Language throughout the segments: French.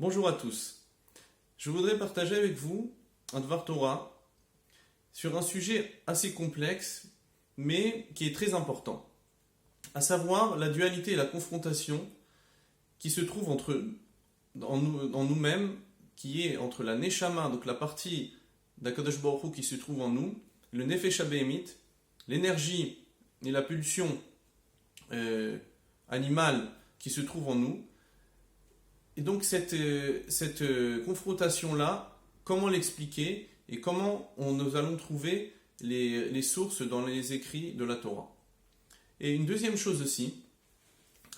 Bonjour à tous. Je voudrais partager avec vous un Dvar Torah sur un sujet assez complexe, mais qui est très important, à savoir la dualité et la confrontation qui se trouve en nous-mêmes, qui est entre la Neshama, donc la partie d'Akadosh Baruch Hu qui se trouve en nous, le Nefesh HaBehemit, l'énergie et la pulsion animale qui se trouve en nous. Et donc cette confrontation-là, comment l'expliquer et comment nous allons trouver les sources dans les écrits de la Torah. Et une deuxième chose aussi,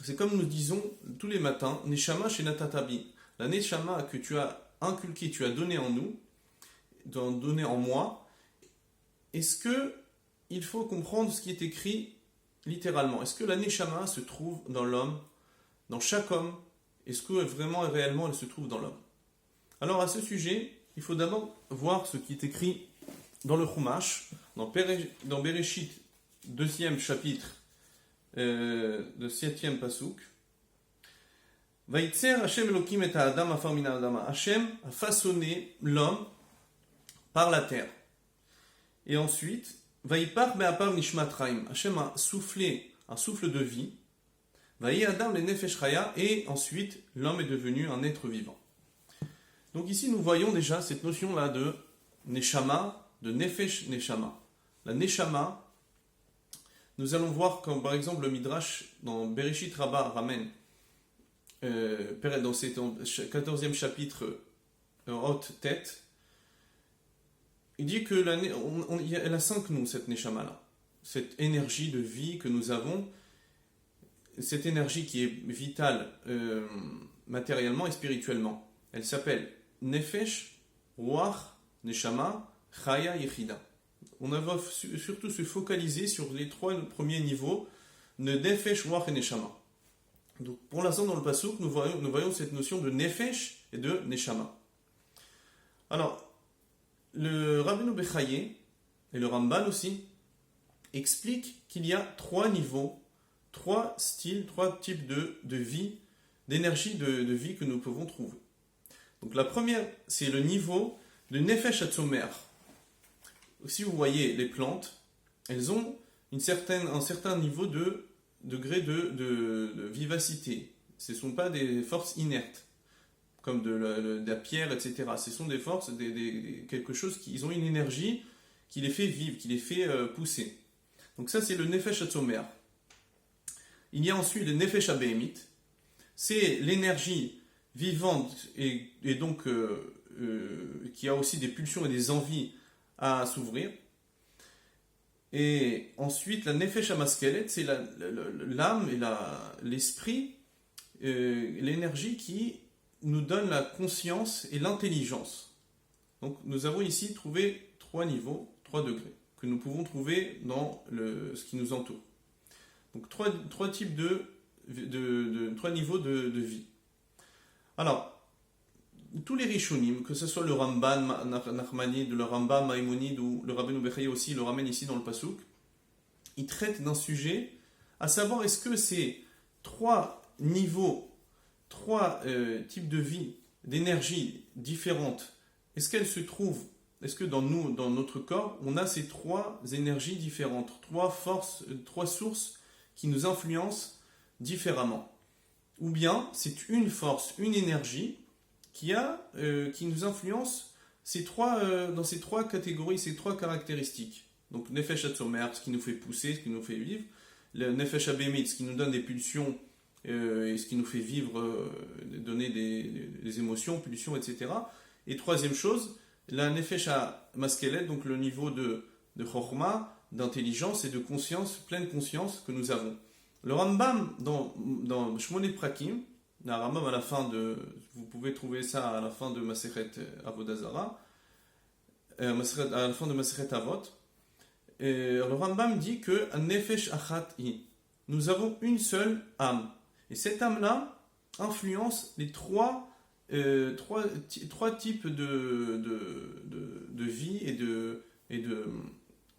c'est comme nous disons tous les matins, Neshama chez Natatabi, la Neshama que tu as inculquée, tu as donné en nous, donné en moi. Est-ce que il faut comprendre ce qui est écrit littéralement? Est-ce que la Neshama se trouve dans l'homme, dans chaque homme? Est-ce que vraiment et réellement elle se trouve dans l'homme? Alors à ce sujet, il faut d'abord voir ce qui est écrit dans le Chumash, dans Bereshit, 2e chapitre, de 7e pasuk. Vaïtser Hashem Elokim et Adam afar min Adama. Hashem a façonné l'homme par la terre. Et ensuite, Vaïpar be'apar nishmat chaim. Hashem a soufflé un souffle de vie. Vaï Adam le nefesh chaya, et ensuite l'homme est devenu un être vivant. Donc ici nous voyons déjà cette notion-là de neshama, de nefesh neshama. La neshama, nous allons voir comme par exemple le Midrash dans Bereshit Rabbah ramène dans ce 14e chapitre haute tête, il dit que elle a 5 noms cette neshama-là, cette énergie de vie que nous avons. Cette énergie qui est vitale matériellement et spirituellement, elle s'appelle Nefesh, Ruach, Neshama, Chaya, Yechida. On va surtout se focaliser sur les 3 premiers niveaux, Nefesh, Ruach et Neshama. Donc pour l'instant dans le pasuk, nous voyons cette notion de Nefesh et de Neshama. Alors, le Rabbeinu Bechaye et le Ramban aussi expliquent qu'il y a 3 niveaux, 3 styles, 3 types de vie, d'énergie de vie que nous pouvons trouver. Donc la première, c'est le niveau de Nefesh Hatzomer. Si vous voyez les plantes, elles ont un certain niveau de degré de vivacité. Ce ne sont pas des forces inertes, comme de la pierre, etc. Ce sont des forces, quelque chose ils ont une énergie qui les fait vivre, qui les fait pousser. Donc ça, c'est le Nefesh Hatzomer. Il y a ensuite le Nefesh HaBehemit, c'est l'énergie vivante et donc qui a aussi des pulsions et des envies à s'ouvrir. Et ensuite la Nefesh HaMaskelet, c'est l'âme et l'esprit, l'énergie qui nous donne la conscience et l'intelligence. Donc nous avons ici trouvé 3 niveaux, 3 degrés, que nous pouvons trouver dans ce qui nous entoure. Donc 3 types 3 niveaux de vie. Alors, tous les Rishonim, que ce soit le Ramban Nachmanide, le Rambam Maïmonide ou le Rabbeinu Bechaye aussi, le ramène ici dans le Pasuk, ils traitent d'un sujet, à savoir est-ce que ces 3 niveaux, 3 types de vie, d'énergie différentes, est-ce qu'elles se trouvent, est-ce que dans notre corps, on a ces 3 énergies différentes, 3 forces, 3 sources qui nous influencent différemment? Ou bien c'est une force, une énergie qui nous influence dans ces 3 catégories, ces 3 caractéristiques. Donc Nefesh Hatzomer, ce qui nous fait pousser, ce qui nous fait vivre, le Nefesh HaBehemit, ce qui nous donne des pulsions et ce qui nous fait vivre, donner des émotions, pulsions, etc. Et troisième chose, la Nefesh HaMaskelet, donc le niveau de Chokhma, d'intelligence et de conscience, pleine conscience que nous avons. Le Rambam, dans Shmoné Prakim, le Rambam vous pouvez trouver ça à la fin de Masechet Avodah Zarah, à la fin de Masechet Avot, le Rambam dit que Nefesh Achat Hi, nous avons une seule âme. Et cette âme-là influence les 3 types de vie et de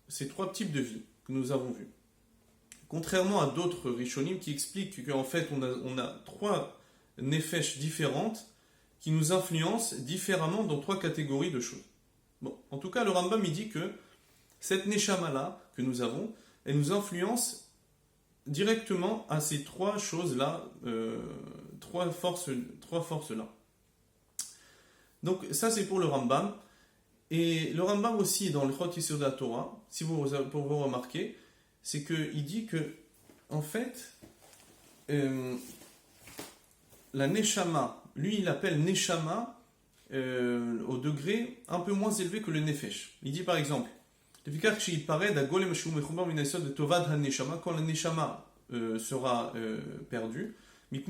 ces 3 types de vie que nous avons vus. Contrairement à d'autres Rishonim qui expliquent qu'en fait on a 3 nefesh différentes qui nous influencent différemment dans 3 catégories de choses. Bon, en tout cas, le Rambam il dit que cette Neshama-là que nous avons, elle nous influence directement à ces 3 choses-là, 3 forces-là. Donc ça c'est pour le Rambam. Et le Rambam aussi dans le Chot Yesod de la Torah, pour vous remarquer, c'est qu'il dit que en fait, la Neshama, lui il appelle Neshama au degré un peu moins élevé que le Nefesh. Il dit par exemple, quand la Neshama sera perdue, quand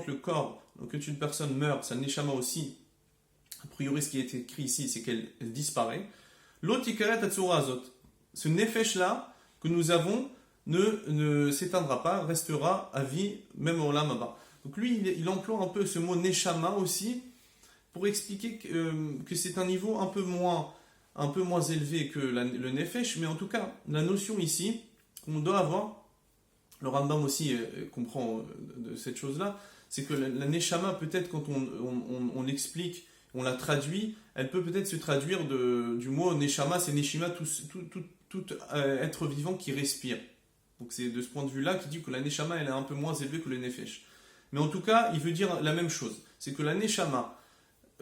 le corps, quand une personne meurt, sa Neshama aussi, a priori ce qui est écrit ici, c'est qu'elle disparaît. L'autre ce Nefesh là que nous avons ne s'éteindra pas, restera à vie, même au Olam Haba. Donc lui, il emploie un peu ce mot Neshama aussi, pour expliquer que c'est un niveau un peu moins élevé que le Nefesh, mais en tout cas, la notion ici, qu'on doit avoir, le Rambam aussi comprend de cette chose-là, c'est que la Neshama, peut-être quand on l'explique, on la traduit, elle peut peut-être se traduire du mot Neshama, c'est Neshima, tout être vivant qui respire. Donc c'est de ce point de vue-là qu'il dit que la Neshama, elle est un peu moins élevée que le Nefesh. Mais en tout cas, il veut dire la même chose. C'est que la Neshama,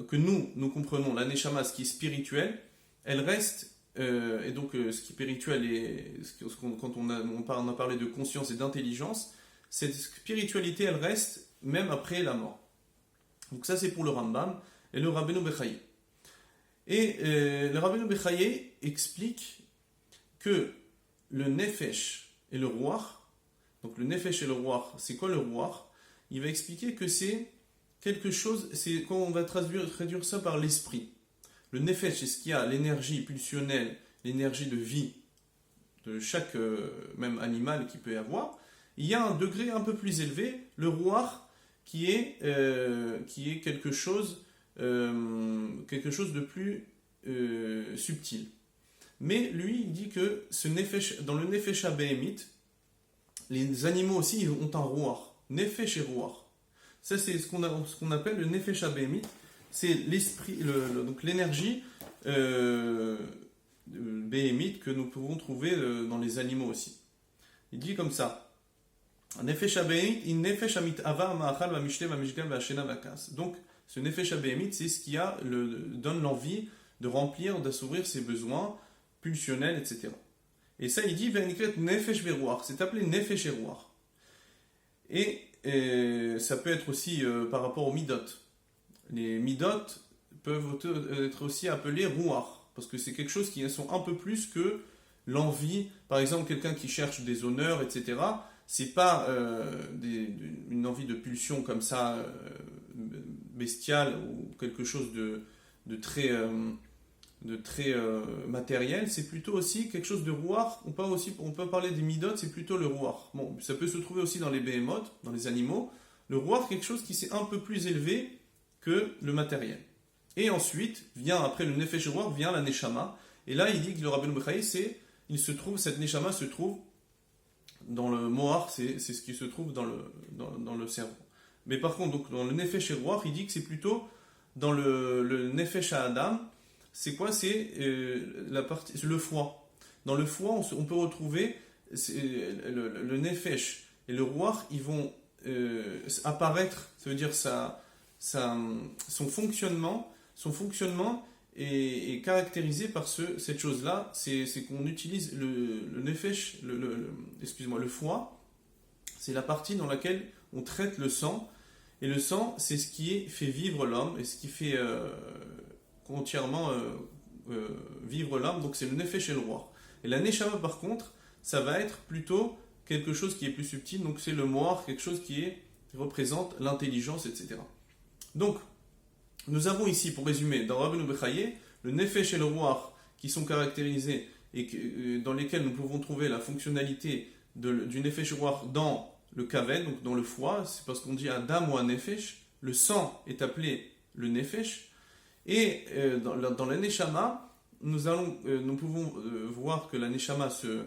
que nous comprenons, la Neshama, ce qui est spirituel, elle reste, et donc ce qui est spirituel, quand on a parlé de conscience et d'intelligence, cette spiritualité, elle reste même après la mort. Donc ça, c'est pour le Rambam et le Rabbeinu Bechaye. Et le Rabbeinu Bechaye explique que le Nefesh et le Ruach, donc le Nefesh et le Ruach, c'est quoi le Ruach? Il va expliquer que c'est quelque chose, c'est quand on va traduire ça par l'esprit. Le Nefesh, c'est ce qui a l'énergie pulsionnelle, l'énergie de vie de chaque même animal qu'il peut y avoir. Il y a un degré un peu plus élevé, le Ruach, qui est quelque chose de plus subtil. Mais lui, il dit que dans le Nefesh HaBehemit, les animaux aussi ils ont un Ruach. Nefesh et Ruach. Ça, c'est ce qu'on appelle le Nefesh HaBehemit. C'est l'esprit, donc l'énergie Behemit que nous pouvons trouver dans les animaux aussi. Il dit comme ça. Nefesh HaBehemit, in Nefesh Hamit-Ava Ma'achal V'Mishte V'Mishgam V'Ashena V'Akas. Donc, ce Nefesh HaBehemit, c'est ce qui donne l'envie de remplir, d'assouvir ses besoins pulsionnels, etc. Et ça, il dit Nefesh Veruach. C'est appelé Nefesh et Ruach. Et ça peut être aussi par rapport aux midot. Les midot peuvent être aussi appelés Ruach, parce que c'est quelque chose qui sont un peu plus que l'envie. Par exemple, quelqu'un qui cherche des honneurs, etc. C'est pas une envie de pulsion comme ça, bestiale, ou quelque chose de très matériel. C'est plutôt aussi quelque chose de Ruach. On peut parler des midot, c'est plutôt le Ruach. Bon, ça peut se trouver aussi dans les behemoth, dans les animaux. Le Ruach, quelque chose qui c'est un peu plus élevé que le matériel. Et ensuite, après le Nefesh Ruach, vient la Neshama. Et là, il dit que le Rabbeinu Bechaye, cette Neshama se trouve dans le Mohar, c'est ce qui se trouve dans le cerveau. Mais par contre, donc, dans le Nefesh Ruach, il dit que c'est plutôt dans le Nefesh Adam. C'est quoi? C'est le foie. Dans le foie, on peut retrouver le Nefesh et le Ruach, ils vont apparaître, ça veut dire son fonctionnement est caractérisé par cette chose-là, c'est qu'on utilise le Nefesh, le foie, c'est la partie dans laquelle on traite le sang, et le sang, c'est ce qui fait vivre l'homme, et ce qui fait entièrement vivre l'homme, donc c'est le Nefesh et le Ruach. Et la Neshama, par contre, ça va être plutôt quelque chose qui est plus subtil, donc c'est le Mohar, quelque chose qui représente l'intelligence, etc. Donc, nous avons ici, pour résumer, dans Rabbeinu Bechaye, le Nefesh et le Ruach qui sont caractérisés et dans lesquels nous pouvons trouver la fonctionnalité du Nefesh et Ruach dans le Kaved, donc dans le foie, c'est parce qu'on dit Adam ou un Nefesh, le sang est appelé le Nefesh, et dans la Neshama, nous pouvons voir que la Neshama se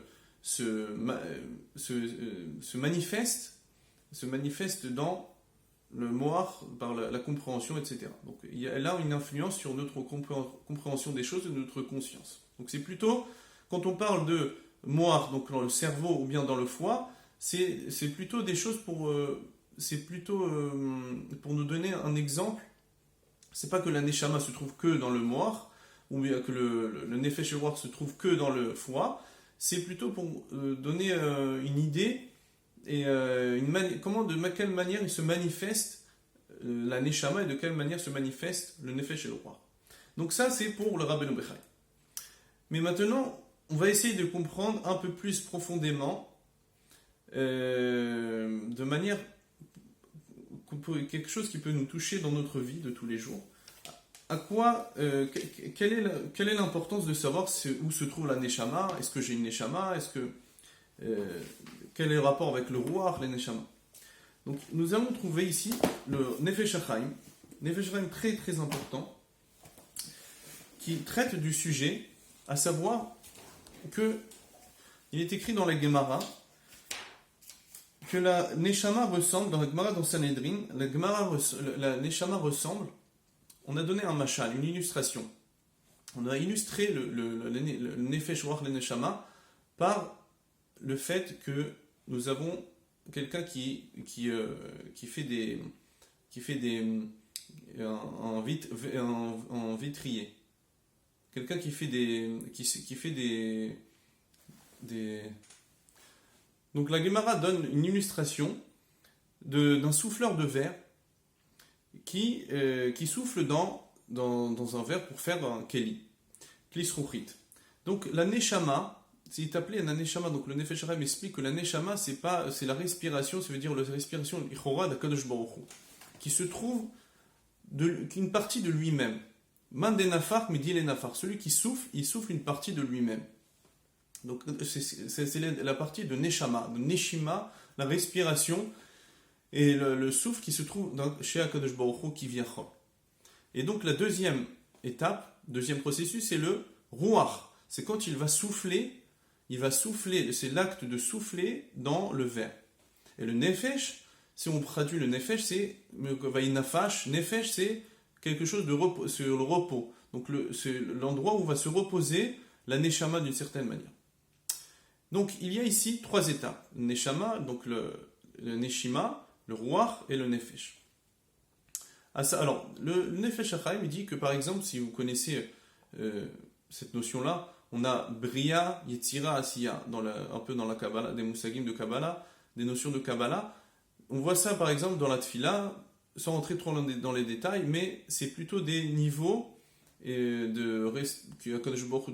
manifeste dans le moar, par la compréhension, etc. Donc elle a une influence sur notre compréhension des choses et notre conscience. Donc c'est plutôt, quand on parle de moar, donc dans le cerveau ou bien dans le foie, c'est plutôt des choses pour nous donner un exemple. C'est pas que la neshama se trouve que dans le moar, ou bien que le nefesh ruach se trouve que dans le foie. C'est plutôt pour donner une idée et de quelle manière il se manifeste la neshama et de quelle manière se manifeste le nefesh ruach. Donc ça c'est pour le Rabbeinu Bechai. Mais maintenant on va essayer de comprendre un peu plus profondément de manière quelque chose qui peut nous toucher dans notre vie de tous les jours. Quelle est l'importance de savoir où se trouve la neshama? Est-ce que j'ai une neshama? Quel est le rapport avec le ruach, les neshama? Donc nous allons trouver ici le Nefesh HaChaim, très très important, qui traite du sujet, à savoir que il est écrit dans la Gemara que la neshama ressemble, dans la Gemara dans Sanhedrin, la neshama ressemble. On a donné un mashal, une illustration. On a illustré le nefesh ruach le neshama par le fait que nous avons quelqu'un qui fait en vitrier. Quelqu'un qui fait des Donc la Gemara donne une illustration d'un souffleur de verre qui souffle dans un verre pour faire un keli, klisruchit. Donc la neshama, c'est appelé un neshama. Donc le Nefesh HaChaim explique que la neshama c'est la respiration, ça veut dire la respiration ichora d'Akadosh Baruch Hu, qui se trouve une partie de lui-même. Man de nafar, mais dit les nafar. Celui qui souffle, il souffle une partie de lui-même. Donc c'est la partie de neshama, de neshima, la respiration. Et le souffle qui se trouve chez Akadosh Baruch Hu qui vient chol. Et donc la deuxième étape, deuxième processus, c'est le ruach. C'est quand il va souffler, c'est l'acte de souffler dans le verre. Et le nefesh, si on traduit le nefesh, c'est vaïnafash. Nefesh, c'est quelque chose de repos, sur le repos. Donc c'est l'endroit où va se reposer la neshama d'une certaine manière. Donc il y a ici trois étapes. Le neshama, donc le neshima, le ruach et le nefesh. Alors, le nefesh HaChaim, il dit que par exemple, si vous connaissez cette notion-là, on a bria, yetzira, asiya, un peu dans la Kabbalah, des moussagim de Kabbalah, des notions de Kabbalah. On voit ça par exemple dans la tfila, sans rentrer trop dans les détails, mais c'est plutôt des niveaux de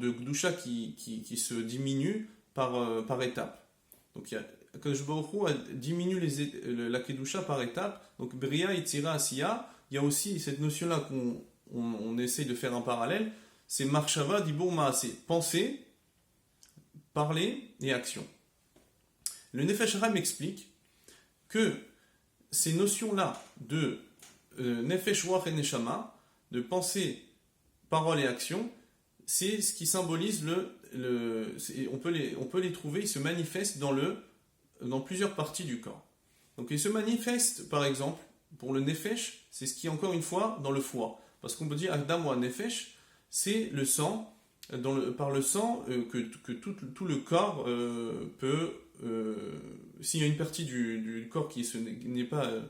Gdusha qui se diminuent par étape. Donc Akadosh Baruch Hu diminue la Kedusha par étape. Donc Bria, Yitzira, Asiya. Il y a aussi cette notion-là qu'on essaye de faire un parallèle. C'est Marshava, Dibur, Maaseh. Penser, parler et action. Le Nefesh HaChaim explique que ces notions-là de Nefesh ruach et Neshama, de pensée, parole et action, c'est ce qui symbolise on peut les trouver, ils se manifestent dans plusieurs parties du corps. Donc ils se manifestent, par exemple, pour le nefesh, c'est ce qui est encore une fois dans le foie. Parce qu'on peut dire Adam ou nefesh, c'est le sang, par le sang que tout le corps peut... s'il y a une partie du corps qui n'est pas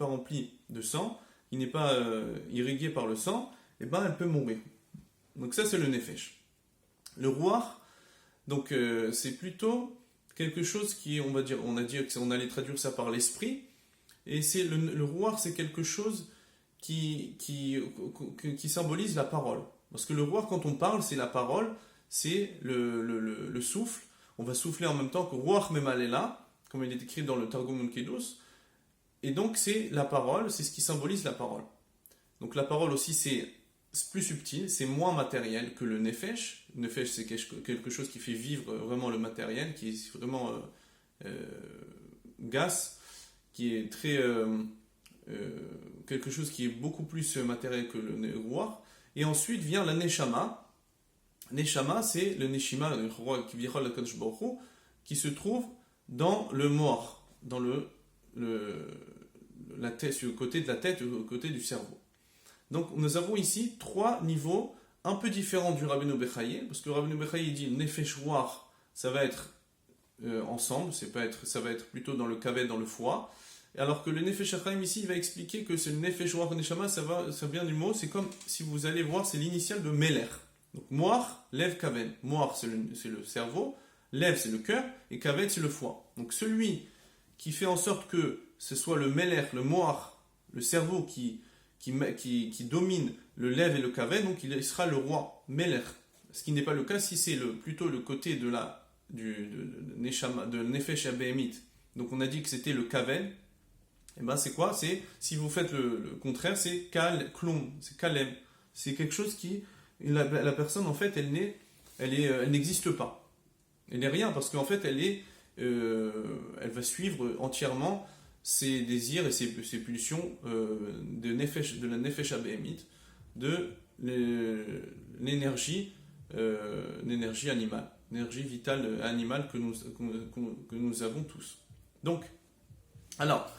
remplie de sang, qui n'est pas irriguée par le sang, eh ben elle peut mourir. Donc ça c'est le nefesh. Le ruach, donc c'est plutôt quelque chose qui, on a dit qu'on allait traduire ça par l'esprit, et c'est le ruach, c'est quelque chose qui symbolise la parole. Parce que le ruach, quand on parle, c'est la parole, c'est le souffle. On va souffler en même temps que ruach memalela, comme il est écrit dans le Targum Onkedos. Et donc c'est la parole, c'est ce qui symbolise la parole. Donc la parole aussi c'est plus subtil, c'est moins matériel que le nefesh. Le nefesh c'est quelque chose qui fait vivre vraiment le matériel, qui est vraiment gas, qui est très quelque chose qui est beaucoup plus matériel que le ruach. Et ensuite vient la neshama. Neshama c'est le neshima, qui se trouve dans le mort. dans la tête, sur le côté de la tête, au côté du cerveau. Donc nous avons ici 3 niveaux un peu différents du Rabbeinu Bechaye, parce que le Rabbeinu Bechaye dit Nefesh Ruach, ça va être ensemble, ça va être plutôt dans le kaved, dans le foie, alors que le Nefesh Chaim ici, il va expliquer que c'est le Nefesh Ruach Neshama, ça vient du mot, c'est comme si vous allez voir, c'est l'initiale de Meler. Donc Moach, Lev, Kaved. Moach, c'est le cerveau, Lev, c'est le cœur, et Kaved, c'est le foie. Donc celui qui fait en sorte que ce soit le Meler, le Moach, le cerveau qui domine le Lev et le Kaved, donc il sera le roi, Meler. Ce qui n'est pas le cas si c'est plutôt le côté de Nefesh Abémit. Donc on a dit que c'était le Kaved. Et ben c'est quoi? C'est, si vous faites le contraire, c'est Klum, c'est Kalem. C'est quelque chose qui, la personne en fait, elle n'existe pas. Elle n'est rien parce qu'en fait elle va suivre entièrement ses désirs et ses pulsions de la Nefesh Abémit, de l'énergie animale, l'énergie vitale animale que nous avons tous. Donc, alors,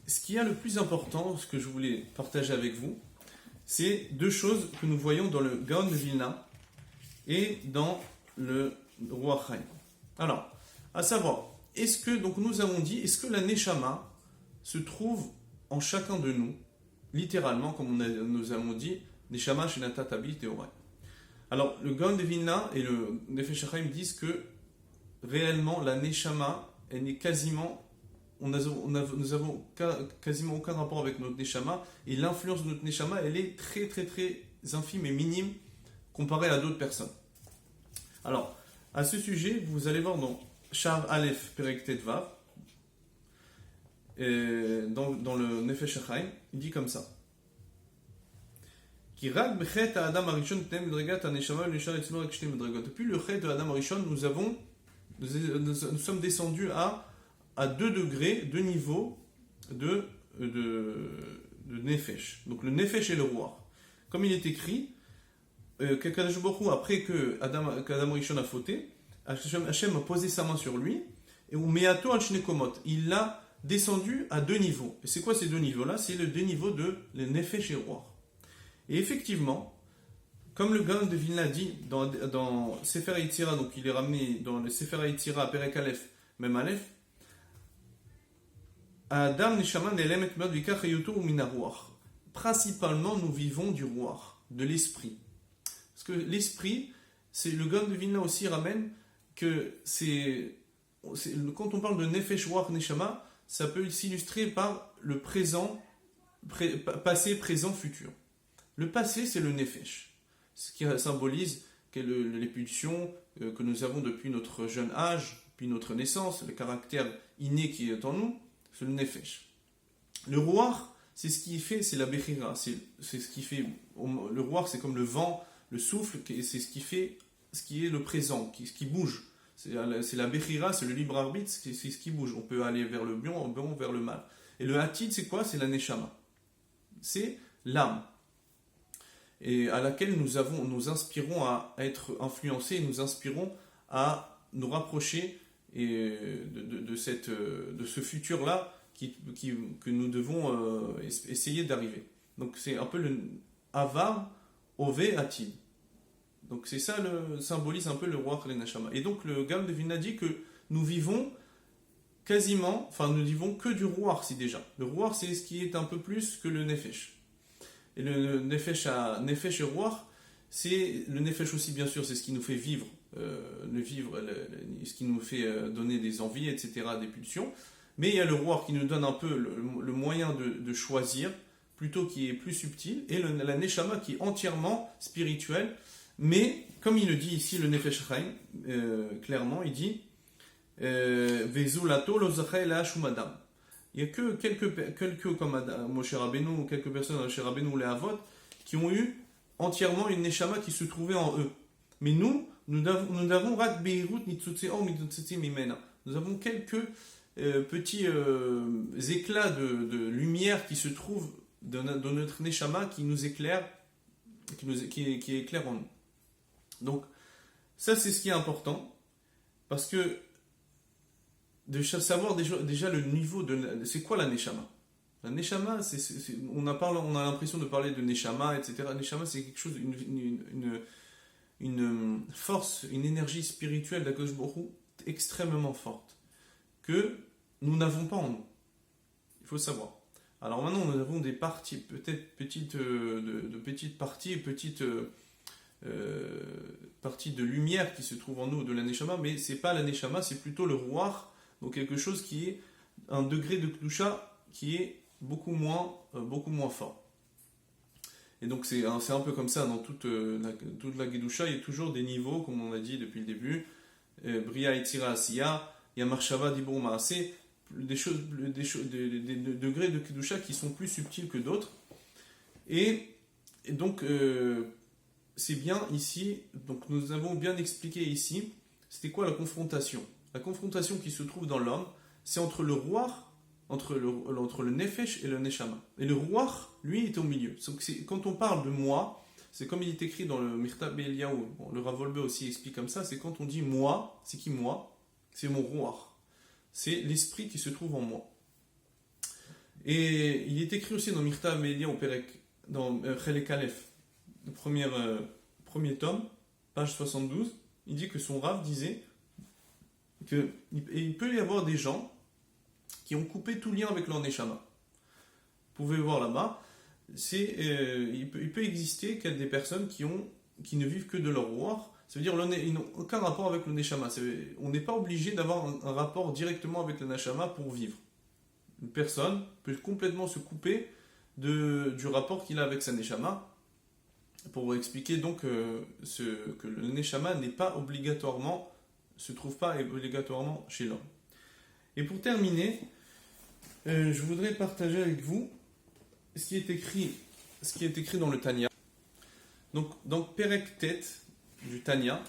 ce qui est le plus important, ce que je voulais partager avec vous, c'est 2 choses que nous voyons dans le Gaon de Vilna et dans le Roi Chaim. Alors, à savoir, donc nous avons dit, est-ce que la Neshama se trouve en chacun de nous, littéralement, comme nous avons dit, Neshama Shenata Tabi Teorai. Alors, le Gaon de Vilna et le Nefesh Chaim disent que réellement, la Neshama, elle est quasiment. Nous avons quasiment aucun rapport avec notre Neshama, et l'influence de notre Neshama, elle est très très très infime et minime comparée à d'autres personnes. Alors, à ce sujet, vous allez voir dans Shar Aleph Perek Tetvav, dans le Nefesh Chaim, il dit comme ça. Depuis le chet de Adam Arishon, nous sommes descendus à 2 degrés, 2 niveaux de Nefesh. Donc le Nefesh et le roi. Comme il est écrit, qu'Akadosh Baruch Hu, après qu'Adam Rishon a fauté, Hachem a posé sa main sur lui, et Meato al Shnekomot, il l'a descendu à 2 niveaux. Et c'est quoi ces 2 niveaux-là? C'est les 2 niveaux de le Nefesh et le roi. Et effectivement, comme le Gaon de Vilna dit dans Sefer Yetzira, donc il est ramené dans le Sefer Yetzira, Perek Aleph, même Aleph, Adam Neshama Nelemet Meod Vikach Hayoto ou Minaruach. Principalement, nous vivons du roi, de l'esprit. Parce que l'esprit, c'est le Gaon de Vilna aussi ramène que quand on parle de Nefesh Ruach Neshama, ça peut s'illustrer par le présent, passé, présent, futur. Le passé, c'est le Nefesh, ce qui symbolise les pulsions que nous avons depuis notre jeune âge, depuis notre naissance, le caractère inné qui est en nous, c'est le Nefesh. Le Ruach, c'est ce qui fait, c'est la Bechira, c'est ce qui fait, le Ruach c'est comme le vent, le souffle, c'est ce qui fait, ce qui est le présent, ce qui bouge. C'est la Bechira, c'est le libre arbitre, c'est ce qui bouge. On peut aller vers le bien, vers le mal. Et le Hatid, c'est quoi? C'est la Neshama. C'est l'âme. Et à laquelle nous inspirons à être influencés, nous inspirons à nous rapprocher de ce futur-là que nous devons essayer d'arriver. Donc c'est un peu le Avar, Ove, Atid. Donc c'est ça, symbolise un peu le roi Khaled Nashama. Et donc le Gaon de Vilna dit que nous vivons nous vivons que du roi si déjà. Le roi c'est ce qui est un peu plus que le Nefesh. Et le Nefesh et roi, c'est le Nefesh aussi bien sûr, c'est ce qui nous fait vivre, ce qui nous fait donner des envies, etc., des pulsions. Mais il y a le roi qui nous donne un peu le moyen de choisir, plutôt qui est plus subtil, et la Neshama qui est entièrement spirituelle. Mais, comme il le dit ici, le Nefesh Chaim, clairement, il dit Vezulato lo zachai la shumadam. Il n'y a que quelques comme Moshe Rabbeinu, quelques personnes dans Moshe Rabbeinu ou les Avot, qui ont eu entièrement une Neshama qui se trouvait en eux. Mais nous avons rak beirut nitzutze or mitzutze mimena. Nous avons quelques petits éclats de lumière qui se trouvent dans notre Neshama qui nous éclaire, qui éclaire en nous. Donc, ça c'est ce qui est important, parce que de savoir déjà le niveau de... C'est quoi la Neshama? La Neshama, on a l'impression de parler de Neshama, etc. Neshama, c'est quelque chose, une force, une énergie spirituelle d'Akadosh Baruch Hu extrêmement forte, que nous n'avons pas en nous. Il faut savoir. Alors maintenant, nous avons des parties, peut-être de petites parties, parties de lumière qui se trouvent en nous de la Neshama, mais c'est pas la Neshama, c'est plutôt le Ruach, donc quelque chose qui est un degré de Kedusha qui est beaucoup moins fort. Et donc c'est un peu comme ça dans toute la Kedusha, il y a toujours des niveaux, comme on a dit depuis le début, Bria Etzira Asiya, il y a Marshava Dibur Maaseh, des degrés de Kedusha qui sont plus subtils que d'autres. Et donc, c'est bien ici, donc nous avons bien expliqué ici, c'était quoi la confrontation? La confrontation qui se trouve dans l'homme, c'est entre le roi, entre le nefesh et le neshama. Et le roi, lui, est au milieu. Donc quand on parle de moi, c'est comme il est écrit dans le Mirta Be'Eliyahu, le Rav Wolbe aussi explique comme ça, c'est quand on dit moi, c'est qui moi? C'est mon roi. C'est l'esprit qui se trouve en moi. Et il est écrit aussi dans Mirta Be'Eliyahu, dans Chelek Aleph, le premier tome, page 72, il dit que son Rav disait qu'il peut y avoir des gens qui ont coupé tout lien avec leur Neshama. Vous pouvez voir là-bas, il peut exister qu'il y a des personnes qui ne vivent que de leur roi. Ça veut dire qu'ils n'ont aucun rapport avec le Neshama. On n'est pas obligé d'avoir un rapport directement avec le Neshama pour vivre. Une personne peut complètement se couper du rapport qu'il a avec sa Neshama, pour expliquer donc que le Neshama se trouve pas obligatoirement chez l'homme. Et pour terminer, je voudrais partager avec vous ce qui est écrit dans le Tanya. Donc, dans Perek Tet du Tanya,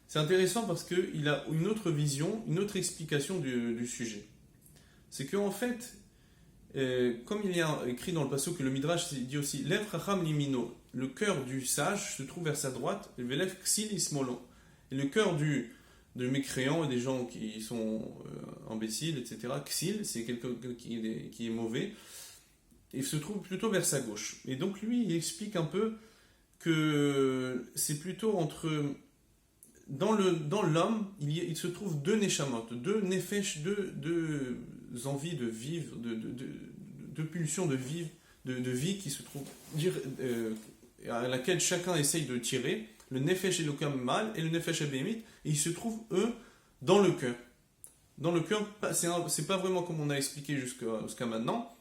c'est intéressant parce qu'il a une autre vision, une autre explication du sujet. C'est qu'en fait, comme il y a écrit dans le passage que le Midrash dit aussi, Lev Chacham Limino, le cœur du sage se trouve vers sa droite, et Velev Ksil Ismolo, et le cœur de mécréants et des gens qui sont imbéciles, etc. Ksil, c'est quelqu'un qui est mauvais, il se trouve plutôt vers sa gauche. Et donc lui, il explique un peu que c'est plutôt dans l'homme, il se trouve deux neshamot, deux nefesh, deux envies de vivre, deux pulsions de vie qui se trouvent, à laquelle chacun essaye de tirer, le nefesh elokam mal et le nefesh abémite, et ils se trouvent, eux, dans le cœur. Dans le cœur, c'est pas vraiment comme on a expliqué jusqu'à maintenant,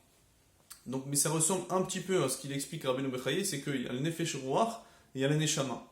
donc, mais ça ressemble un petit peu à ce qu'il explique Rabbeinu Bechaye, c'est qu'il y a le nefesh ruach et il y a le neshama.